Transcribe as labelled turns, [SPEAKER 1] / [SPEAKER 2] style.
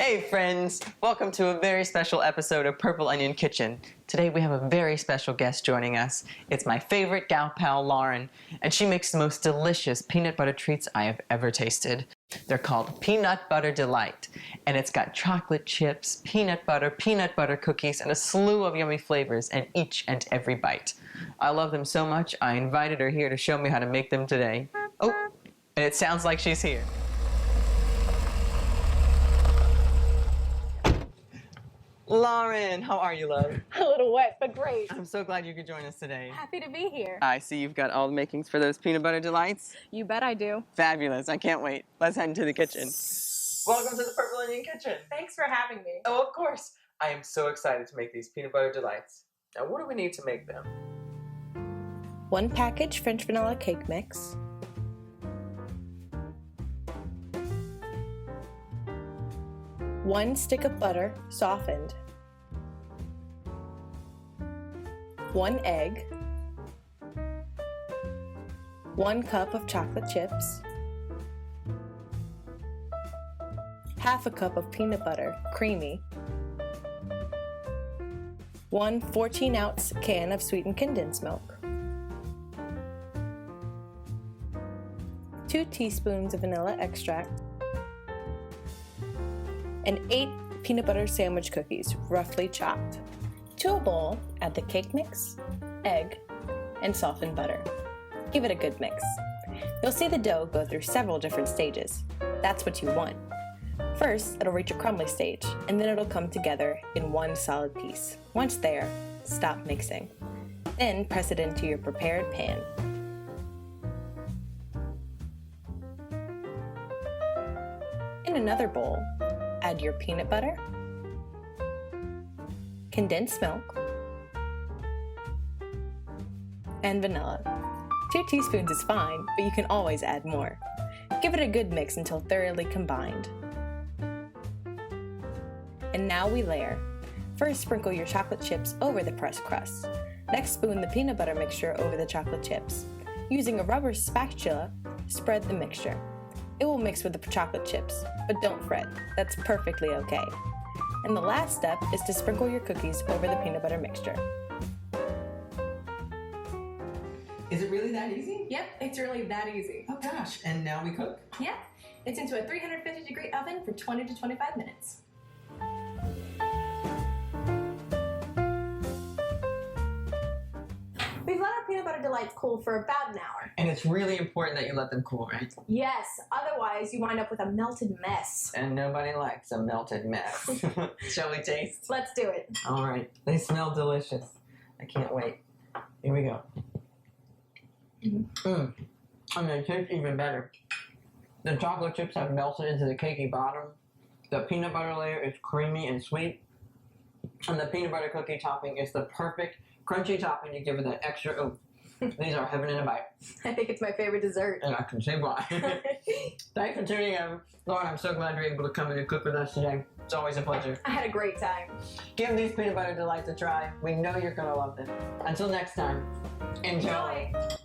[SPEAKER 1] Hey friends! Welcome to a very special episode of Purple Onion Kitchen. Today we have a very special guest joining us. It's my favorite gal pal, Lauren, and she makes the most delicious peanut butter treats I have ever tasted. They're called Peanut Butter Delight, and it's got chocolate chips, peanut butter cookies, and a slew of yummy flavors in each and every bite. I love them so much, I invited her here to show me how to make them today. Oh, and it sounds like she's here. Lauren, how are you, love?
[SPEAKER 2] A little wet, but great.
[SPEAKER 1] I'm so glad you could join us today.
[SPEAKER 2] Happy to be here.
[SPEAKER 1] I see you've got all the makings for those peanut butter delights.
[SPEAKER 2] You bet I do.
[SPEAKER 1] Fabulous. I can't wait. Let's head into the kitchen. Welcome to the Purple Onion Kitchen.
[SPEAKER 2] Thanks for having me.
[SPEAKER 1] Oh, of course. I am so excited to make these peanut butter delights. Now, what do we need to make them?
[SPEAKER 2] 1 package French vanilla cake mix. 1 stick of butter, softened. 1 egg. 1 cup of chocolate chips. Half a cup of peanut butter, creamy. 1 14-ounce can of sweetened condensed milk. 2 teaspoons of vanilla extract. And 8 peanut butter sandwich cookies, roughly chopped. To a bowl, add the cake mix, egg, and softened butter. Give it a good mix. You'll see the dough go through several different stages. That's what you want. First, it'll reach a crumbly stage, and then it'll come together in one solid piece. Once there, stop mixing. Then press it into your prepared pan. In another bowl, add your peanut butter, condensed milk, and vanilla. 2 teaspoons is fine, but you can always add more. Give it a good mix until thoroughly combined. And now we layer. First, sprinkle your chocolate chips over the pressed crust. Next, spoon the peanut butter mixture over the chocolate chips. Using a rubber spatula, spread the mixture. It will mix with the chocolate chips, but don't fret, that's perfectly okay. And the last step is to sprinkle your cookies over the peanut butter mixture.
[SPEAKER 1] Is it really that easy?
[SPEAKER 2] Yep, it's really that easy.
[SPEAKER 1] Oh gosh, and now we cook?
[SPEAKER 2] Yep, it's into a 350-degree oven for 20 to 25 minutes. We've let our peanut butter delights cool for about an hour.
[SPEAKER 1] And it's really important that you let them cool, right?
[SPEAKER 2] Yes, otherwise you wind up with a melted mess.
[SPEAKER 1] And nobody likes a melted mess. Shall we taste?
[SPEAKER 2] Let's do it.
[SPEAKER 1] All right. They smell delicious. I can't wait. Here we go. And they taste even better. The chocolate chips have melted into the cakey bottom. The peanut butter layer is creamy and sweet. And the peanut butter cookie topping is the perfect crunchy topping to give it that extra oomph. These are heaven in a bite.
[SPEAKER 2] I think it's my favorite dessert.
[SPEAKER 1] And I can see why. Thanks for tuning in. Lauren, I'm so glad you're able to come in and cook with us today. It's always a pleasure.
[SPEAKER 2] I had a great time.
[SPEAKER 1] Give these peanut butter delights a try. We know you're going to love them. Until next time, enjoy.
[SPEAKER 2] Enjoy.